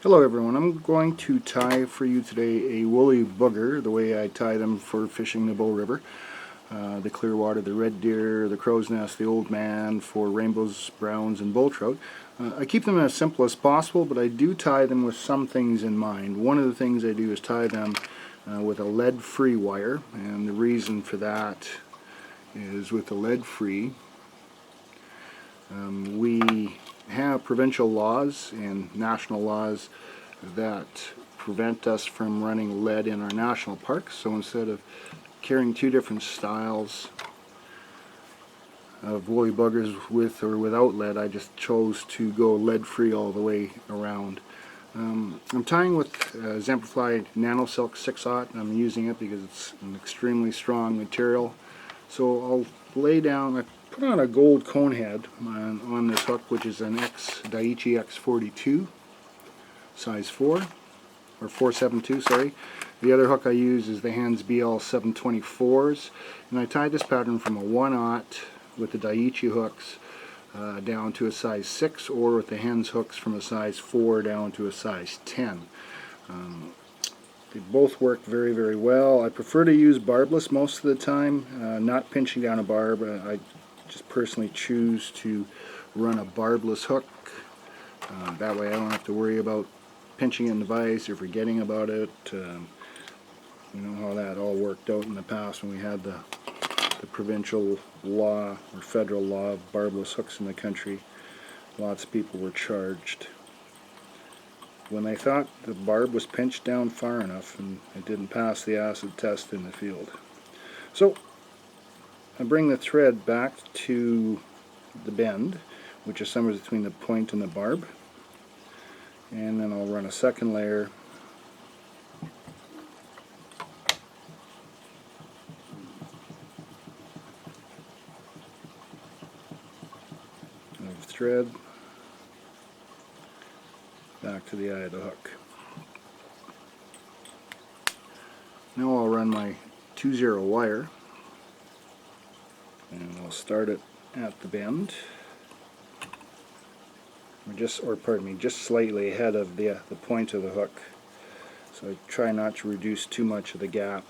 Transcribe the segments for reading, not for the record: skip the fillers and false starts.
Hello everyone, I'm going to tie for you today a woolly bugger, the way I tie them for fishing the Bow River. The Clearwater, the red deer, the crow's nest, the old man, for rainbows, browns, and bull trout. I keep them as simple as possible, but I do tie them with some things in mind. One of the things I do is tie them with a lead-free wire, and the reason for that is with the lead-free, we have provincial laws and national laws that prevent us from running lead in our national parks. So instead of carrying two different styles of woolly buggers with or without lead, I just chose to go lead-free all the way around. I'm tying with Spectra Nano Silk 6/0. I'm using it because it's an extremely strong material. So I'll lay down, I put on a gold cone head on this hook, which is an Daiichi X42, size 4, or 472, sorry. The other hook I use is the Hands BL 724s, and I tied this pattern from a 1/0 with the Daiichi hooks down to a size 6, or with the Hands hooks from a size 4 down to a size 10. They both work very, very well. I prefer to use barbless most of the time, not pinching down a barb. I just personally choose to run a barbless hook. That way I don't have to worry about pinching in the vise or forgetting about it. You know how that all worked out in the past when we had the provincial law or federal law of barbless hooks in the country. Lots of people were charged when they thought the barb was pinched down far enough and it didn't pass the acid test in the field. So I bring the thread back to the bend, which is somewhere between the point and the barb, and then I'll run a second layer of thread back to the eye of the hook. Now I'll run my 2/0 wire, and I'll start it at the bend, just slightly ahead of the point of the hook. So I try not to reduce too much of the gap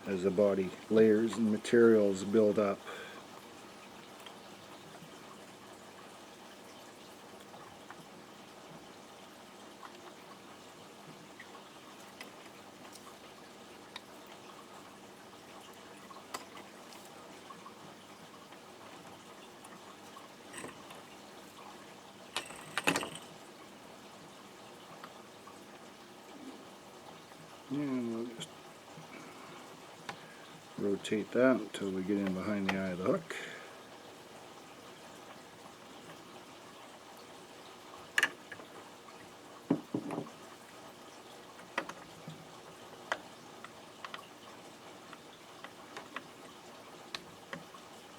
as the body layers and materials build up. And we'll just rotate that until we get in behind the eye of the hook.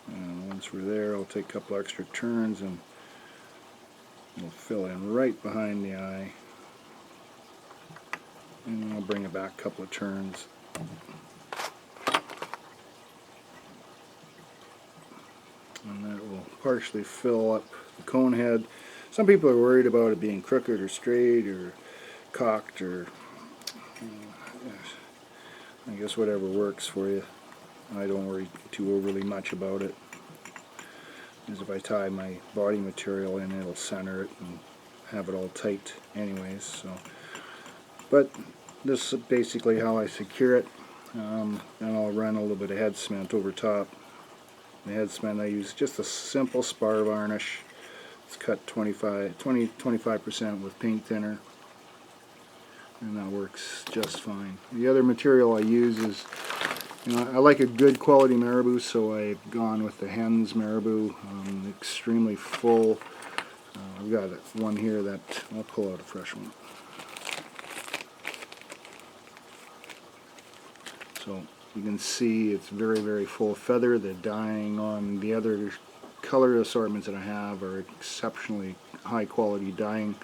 And once we're there, I'll take a couple extra turns and we'll fill in right behind the eye. And I'll bring it back a couple of turns. And that will partially fill up the cone head. Some people are worried about it being crooked or straight or cocked, or I guess whatever works for you. I don't worry too overly much about it, because if I tie my body material in, it'll center it and have it all tight anyways. So, but this is basically how I secure it. Then I'll run a little bit of head cement over top. The head cement I use just a simple spar varnish. It's cut 25% with paint thinner, and that works just fine. The other material I use is, I like a good quality marabou, so I've gone with the Hen's marabou. Extremely full. I've got one here that I'll pull out a fresh one. So you can see it's very, very full feather. The dyeing on the other color assortments that I have are exceptionally high quality dyeing.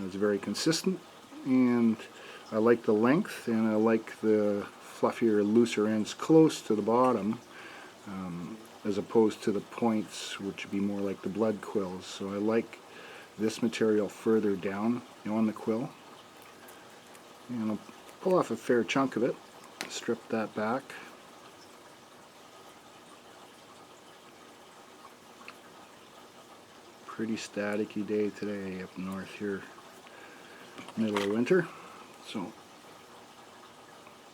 It's very consistent, and I like the length, and I like the fluffier, looser ends close to the bottom, as opposed to the points, which would be more like the blood quills. So I like this material further down, on the quill. And I'll pull off a fair chunk of it, strip that back. Pretty staticky day today up north here, middle of winter. So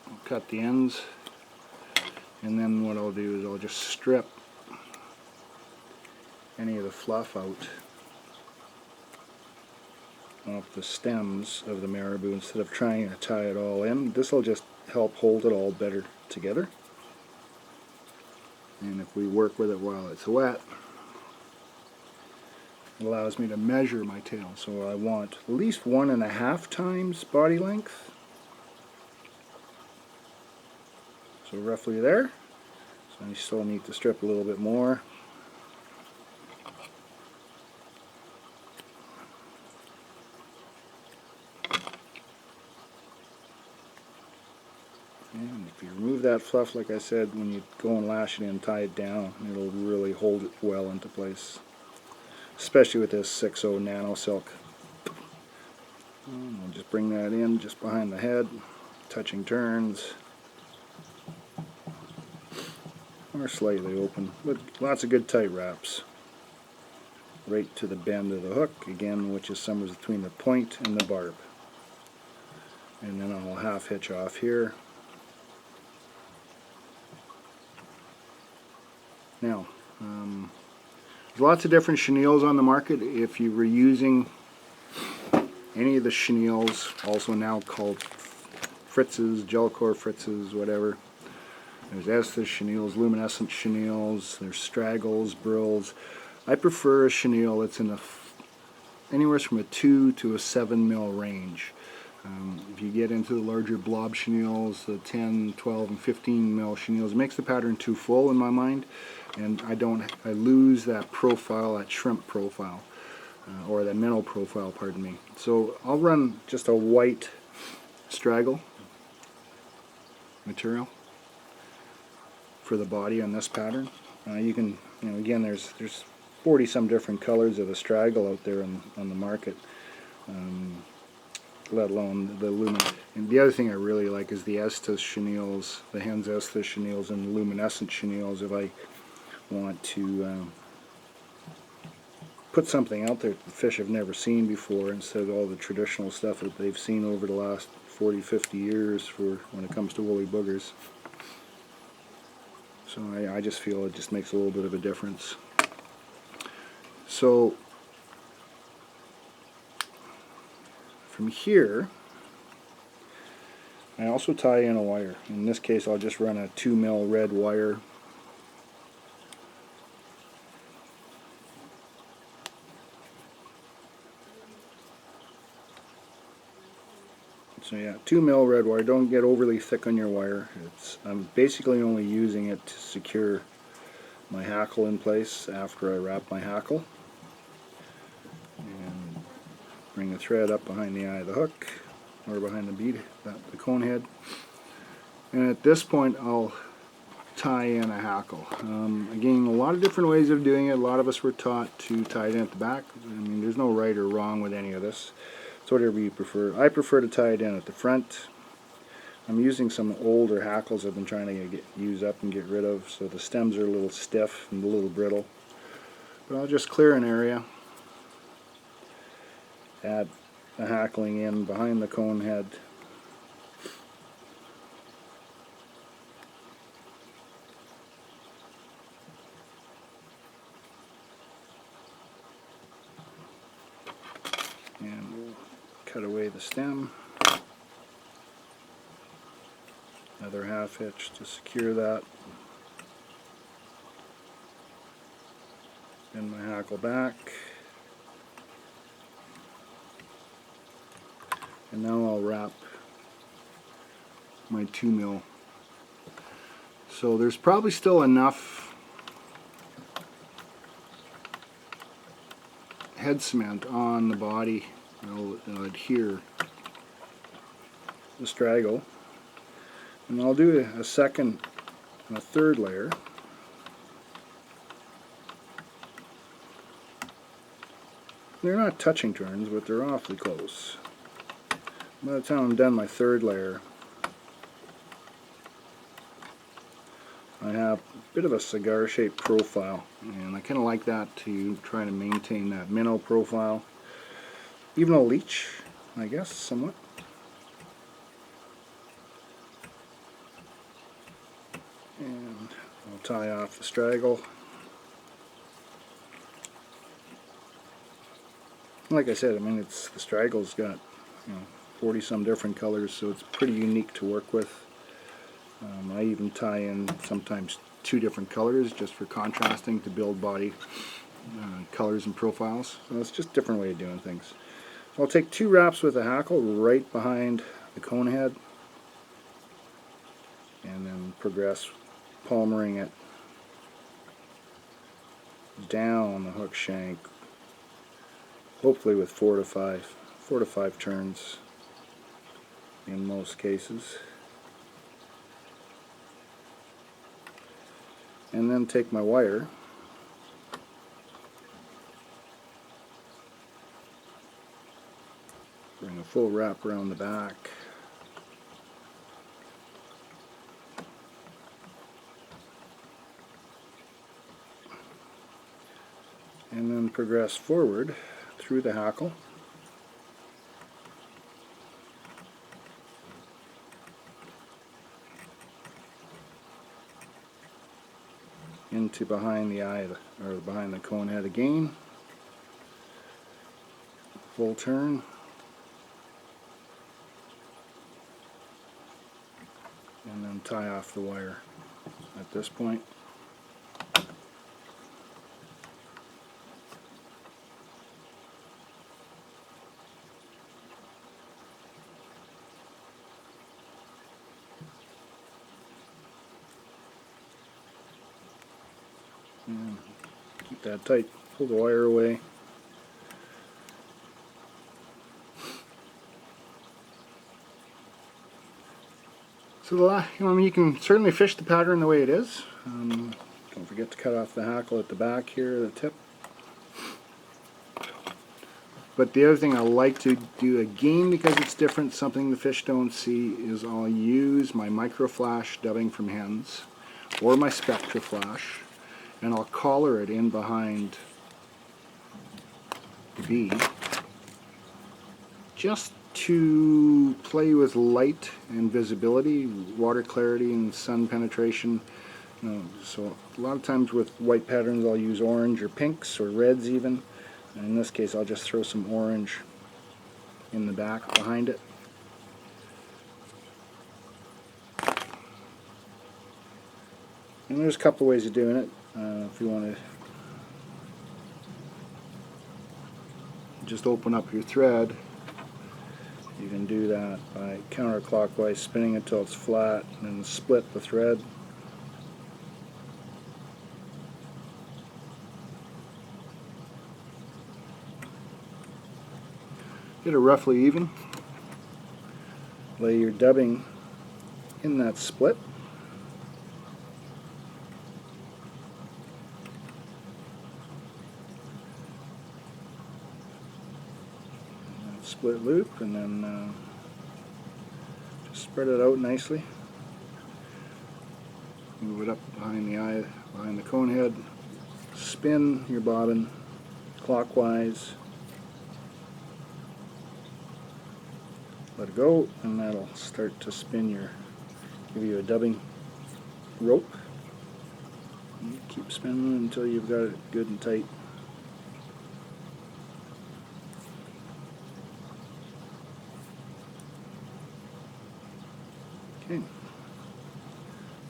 I'll cut the ends, and then what I'll do is I'll just strip any of the fluff out off the stems of the marabou instead of trying to tie it all in. This will just help hold it all better together. And if we work with it while it's wet, it allows me to measure my tail. So I want at least 1.5 times body length. So roughly there. So I still need to strip a little bit more. And if you remove that fluff, like I said, when you go and lash it in, tie it down, it'll really hold it well into place. Especially with this 6.0 nano silk. And I'll just bring that in just behind the head, touching turns, or slightly open, but lots of good tight wraps. Right to the bend of the hook, again, which is somewhere between the point and the barb. And then I'll half hitch off here. Now, there's lots of different chenilles on the market. If you were using any of the chenilles, also now called fritzes, gel core fritzes, whatever. There's esthos chenilles, luminescent chenilles, there's straggles, brills. I prefer a chenille that's in anywhere from a 2 to a 7 mil range. If you get into the larger blob chenilles, the 10, 12, and 15 mil chenilles, it makes the pattern too full in my mind, and I lose that profile, that shrimp profile, or that minnow profile, pardon me. So I'll run just a white straggle material for the body on this pattern. You can, again, there's 40 some different colors of a straggle out there on the market. Let alone the luminescent. And the other thing I really like is the esthos chenilles, the hen's esthos chenilles and the luminescent chenilles. If I want to put something out there that the fish have never seen before, instead of all the traditional stuff that they've seen over the last 40, 50 years when it comes to woolly boogers. So I just feel it just makes a little bit of a difference. So from here, I also tie in a wire. In this case, I'll just run a 2 mil red wire. So yeah, 2 mil red wire. Don't get overly thick on your wire. I'm basically only using it to secure my hackle in place after I wrap my hackle. And bring the thread up behind the eye of the hook, or behind the bead, the cone head. And at this point I'll tie in a hackle. Again, a lot of different ways of doing it. A lot of us were taught to tie it in at the back. I mean, there's no right or wrong with any of this. It's whatever you prefer. I prefer to tie it in at the front. I'm using some older hackles I've been trying to use up and get rid of, so the stems are a little stiff and a little brittle. But I'll just clear an area, add the hackling in behind the cone head, and we'll cut away the stem. Another half hitch to secure that. Bend my hackle back. And now I'll wrap my 2 mil. So there's probably still enough head cement on the body that'll adhere the straggle. And I'll do a second and a third layer. they're not touching turns, but they're awfully close. By the time I'm done my third layer, I have a bit of a cigar-shaped profile, and I kind of like that to try to maintain that minnow profile. Even a leech, I guess, somewhat. And I'll tie off the straggle. Like I said, I mean, the straggle's got 40 some different colors, so it's pretty unique to work with. I even tie in sometimes 2 different colors just for contrasting to build body colors and profiles. So it's just a different way of doing things. So I'll take 2 wraps with a hackle right behind the cone head, and then progress palmering it down the hook shank, hopefully with 4 to 5 turns in most cases. And then take my wire bring a full wrap around the back, and then progress forward through the hackle into behind the eye, or behind the cone head again. Full turn, and then tie off the wire at this point. And keep that tight, pull the wire away. So I mean, you can certainly fish the pattern the way it is. Don't forget to cut off the hackle at the back here, the tip. But the other thing I like to do again, because it's different, something the fish don't see, is I'll use my micro flash dubbing from hens or my Spectra Flash, and I'll collar it in behind the bee just to play with light and visibility, water clarity and sun penetration. So a lot of times with white patterns I'll use orange or pinks or reds even. And in this case I'll just throw some orange in the back behind it. And there's a couple of ways of doing it. If you want to just open up your thread, you can do that by counterclockwise spinning it till it's flat and then split the thread. Get it roughly even. Lay your dubbing in that split. Split loop, and then just spread it out nicely. Move it up behind the eye, behind the cone head. Spin your bobbin clockwise. Let it go, and that'll start to spin give you a dubbing rope. And keep spinning until you've got it good and tight. Okay.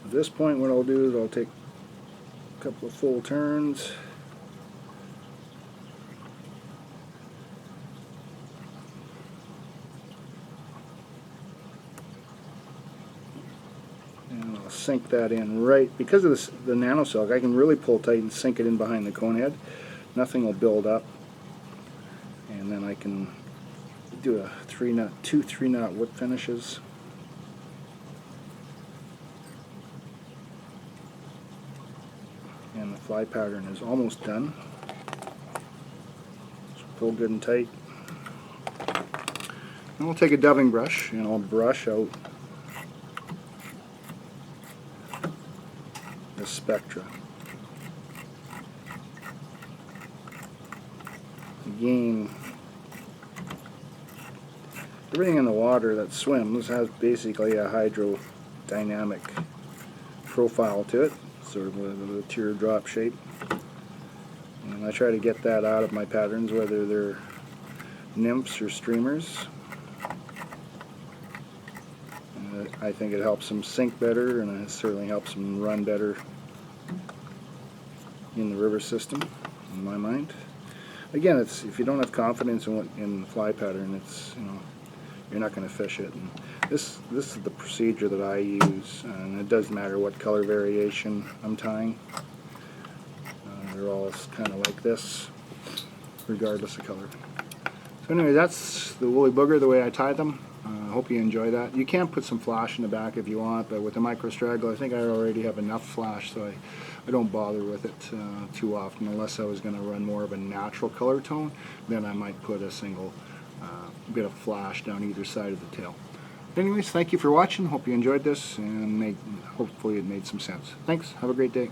At this point, what I'll do is I'll take a couple of full turns. And I'll sink that in right. Because of the nano silk, I can really pull tight and sink it in behind the cone head. Nothing will build up. And then I can do a 2 3-knot whip finishes. And the fly pattern is almost done. So buckle good and tight. And we'll take a dubbing brush and I'll brush out the Spectra. Again, everything in the water that swims has basically a hydrodynamic profile to it, sort of a teardrop shape. And I try to get that out of my patterns, whether they're nymphs or streamers. I think it helps them sink better, and it certainly helps them run better in the river system, in my mind. Again, it's if you don't have confidence in the fly pattern, it's you're not going to fish it. And this is the procedure that I use, and it doesn't matter what color variation I'm tying. They're all kind of like this, regardless of color. So anyway, that's the Wolly Buggar, the way I tie them. I hope you enjoy that. You can put some flash in the back if you want, but with the micro straggle, I think I already have enough flash, so I don't bother with it too often, unless I was going to run more of a natural color tone. Then I might put a single bit of flash down either side of the tail. But anyways, thank you for watching. Hope you enjoyed this, and hopefully it made some sense. Thanks. Have a great day.